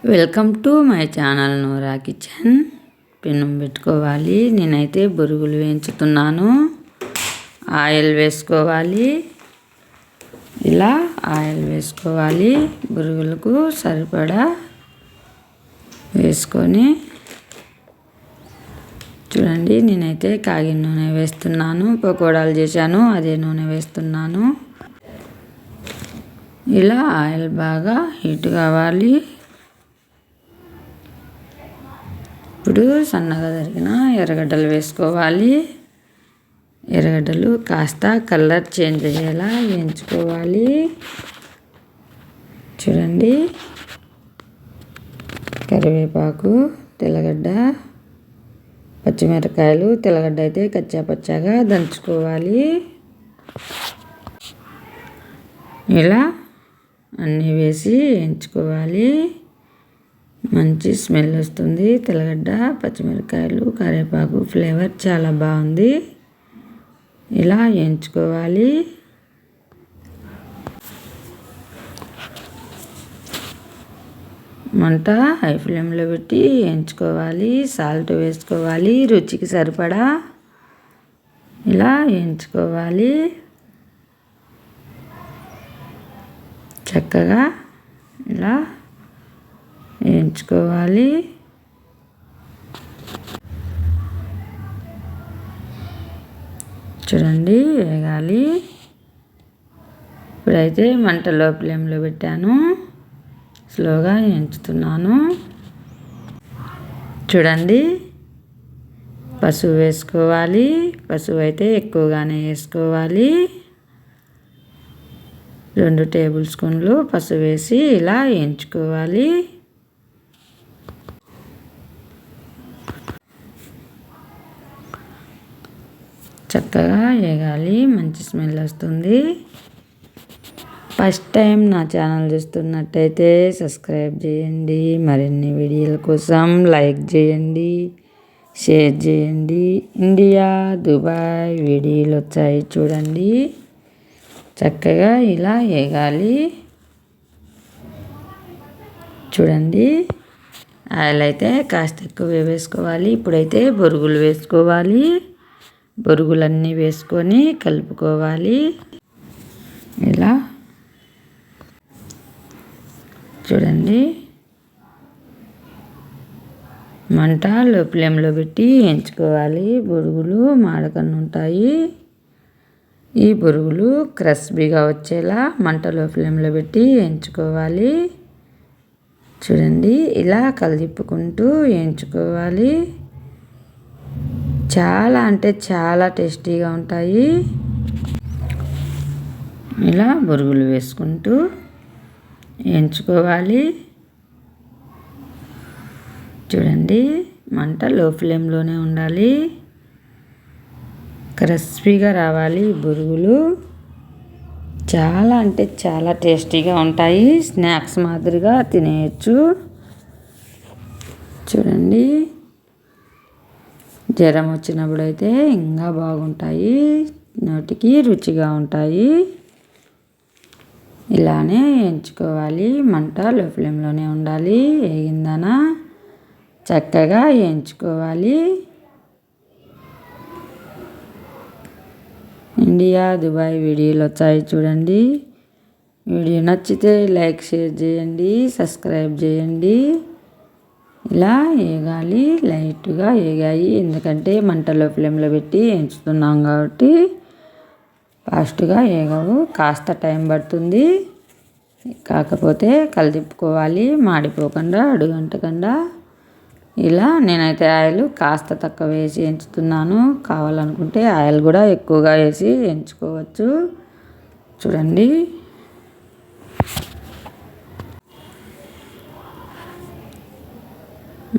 Welcome to my channel Noora kitchen. పెనం పెట్టుకోవాలి. నేనైతే బొరుగులు వేయించుతున్నాను. ఆయిల్ వేసుకోవాలి. ఇలా ఆయిల్ వేసుకోవాలి. బొరుగులకు సరిపడా వేసుకొని చూడండి. నేనైతే కాగిన నూనె వేస్తున్నాను. పకోడాలు చేశాను, అదే నూనె వేస్తున్నాను. ఇలా ఆయిల్ బాగా హీట్ కావాలి. ఇప్పుడు సన్నగా తరిగిన ఎర్రగడ్డలు వేసుకోవాలి. ఎర్రగడ్డలు కాస్త కలర్ చేంజ్ అయ్యేలా వేయించుకోవాలి. చూడండి, కరివేపాకు, తెల్లగడ్డ, పచ్చిమిరపకాయలు. తెల్లగడ్డ అయితే కచ్చా పచ్చాగా దంచుకోవాలి. ఇలా అన్నీ వేసి వేయించుకోవాలి. మంచి స్మెల్ వస్తుంది. తెల్లగడ్డ, పచ్చిమిరపకాయలు, కరివేపాకు ఫ్లేవర్ చాలా బాగుంది. ఇలా వేయించుకోవాలి. మంట హై ఫ్లేమ్లో పెట్టి వేయించుకోవాలి. సాల్ట్ వేసుకోవాలి రుచికి సరిపడా. ఇలా వేయించుకోవాలి. చక్కగా ఇలా వేయించుకోవాలి. చూడండి, వేగాలి. ఇప్పుడైతే మంటలో ఫ్లేమ్లో పెట్టాను. స్లోగా వేయించుతున్నాను. చూడండి, పసుపు వేసుకోవాలి. పసుపు అయితే ఎక్కువగానే వేసుకోవాలి. 2 టేబుల్ స్పూన్లు పసుపు వేసి ఇలా వేయించుకోవాలి. చక్కగా వేగాలి. మంచి స్మెల్ వస్తుంది. ఫస్ట్ టైం నా ఛానల్ చూస్తున్నట్టయితే సబ్స్క్రైబ్ చేయండి. మరిన్ని వీడియోల కోసం లైక్ చేయండి, షేర్ చేయండి. ఇండియా, దుబాయ్ వీడియోలు వచ్చాయి చూడండి. చక్కగా ఇలా వేగాలి. చూడండి, ఆయిల్ అయితే కాస్త ఎక్కువ వేసుకోవాలి. ఇప్పుడైతే బొరుగులు వేసుకోవాలి. బొరుగులన్నీ వేసుకొని కలుపుకోవాలి. ఇలా చూడండి, మంట లో ఫ్లేమ్లో పెట్టి వేయించుకోవాలి. బొరుగులు మాడకుండా ఉంటాయి. ఈ బొరుగులు క్రిస్పీగా వచ్చేలా మంటలో ఫ్లేమ్లో పెట్టి వేయించుకోవాలి. చూడండి, ఇలా కలిపుకుంటూ వేయించుకోవాలి. చాలా అంటే చాలా టేస్టీగా ఉంటాయి. ఇలా బొరుగులు వేసుకుంటూ వేయించుకోవాలి. చూడండి, మంట లో ఫ్లేమ్లోనే ఉండాలి. క్రిస్పీగా రావాలి. బొరుగులు చాలా అంటే చాలా టేస్టీగా ఉంటాయి. స్నాక్స్ మాదిరిగా తినేయచ్చు. చూడండి, జ్వరం వచ్చినప్పుడు అయితే ఇంకా బాగుంటాయి. నోటికి రుచిగా ఉంటాయి. ఇలానే వేయించుకోవాలి. మంట లో ఫ్లేమ్లోనే ఉండాలి. వేగిందనా చక్కగా వేయించుకోవాలి. ఇండియా, దుబాయ్ వీడియోలు వచ్చాయి చూడండి. వీడియో నచ్చితే లైక్, షేర్ చేయండి, సబ్స్క్రైబ్ చేయండి. ఇలా వేగాలి. లైట్గా వేగాయి. ఎందుకంటే మంటలో ఫ్లేమ్లో పెట్టి వేయించుతున్నాం కాబట్టి ఫాస్ట్గా వేగవు. కాస్త టైం పడుతుంది. కాకపోతే కలిదిప్పుకోవాలి, మాడిపోకుండా అడుగంటకుండా. ఇలా నేనైతే ఆయిల్ కాస్త తక్కువ వేసి వేయించుతున్నాను. కావాలనుకుంటే ఆయిల్ కూడా ఎక్కువగా వేసి వేయించుకోవచ్చు. చూడండి,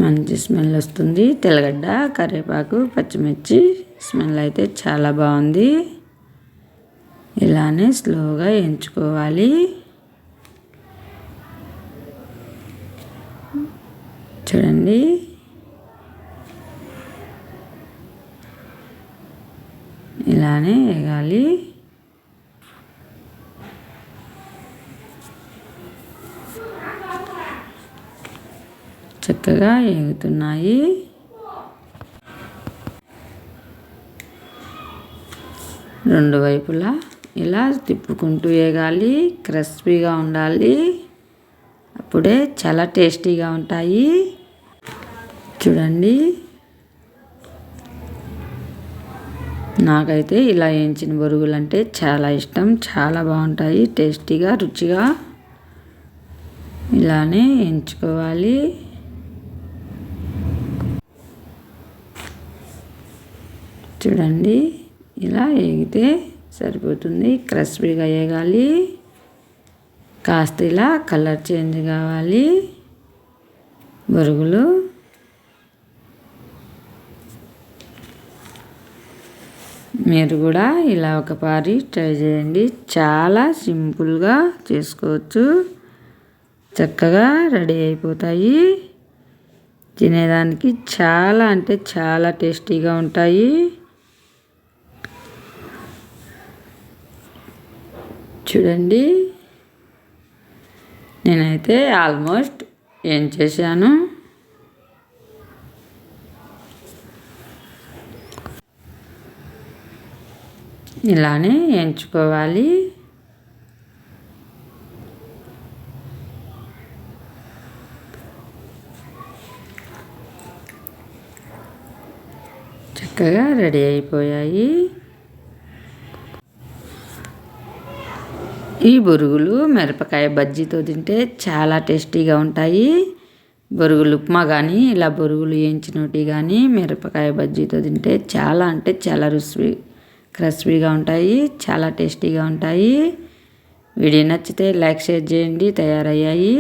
మంచి స్మెల్ వస్తుంది. తెల్లగడ్డ, కరివేపాకు, పచ్చిమిర్చి స్మెల్ అయితే చాలా బాగుంది. ఇలానే స్లోగా వేయించుకోవాలి. చూడండి, ఇలానే వేగాలి. చక్కగా వేగుతున్నాయి. రెండు వైపులా ఇలా తిప్పుకుంటూ వేగాలి. క్రిస్పీగా ఉండాలి. అప్పుడే చాలా టేస్టీగా ఉంటాయి. చూడండి, నాకైతే ఇలా వేయించిన బొరుగులు అంటే చాలా ఇష్టం. చాలా బాగుంటాయి, టేస్టీగా, రుచిగా. ఇలానే వేయించుకోవాలి. చూడండి, ఇలా వేగితే సరిపోతుంది. క్రిస్పీగా వేగాలి. కాస్త ఇలా కలర్ చేంజ్ కావాలి బొరుగులు. మీరు కూడా ఇలా ఒకసారి ట్రై చేయండి. చాలా సింపుల్గా చేసుకోవచ్చు. చక్కగా రెడీ అయిపోతాయి. తినేదానికి చాలా అంటే చాలా టేస్టీగా ఉంటాయి. చూడండి, నేనైతే ఆల్మోస్ట్ ఏం చేశాను. ఇలానే ఎంచుకోవాలి. చక్కగా రెడీ అయిపోయాయి. ఈ బొరుగులు మిరపకాయ బజ్జీతో తింటే చాలా టేస్టీగా ఉంటాయి. బొరుగులు ఉప్మా కానీ ఇలా బొరుగులు వేయించినవి కానీ మిరపకాయ బజ్జీతో తింటే చాలా అంటే చాలా క్రిస్పీగా ఉంటాయి. చాలా టేస్టీగా ఉంటాయి. వీడియో నచ్చితే లైక్, షేర్ చేయండి. తయారయ్యాయి.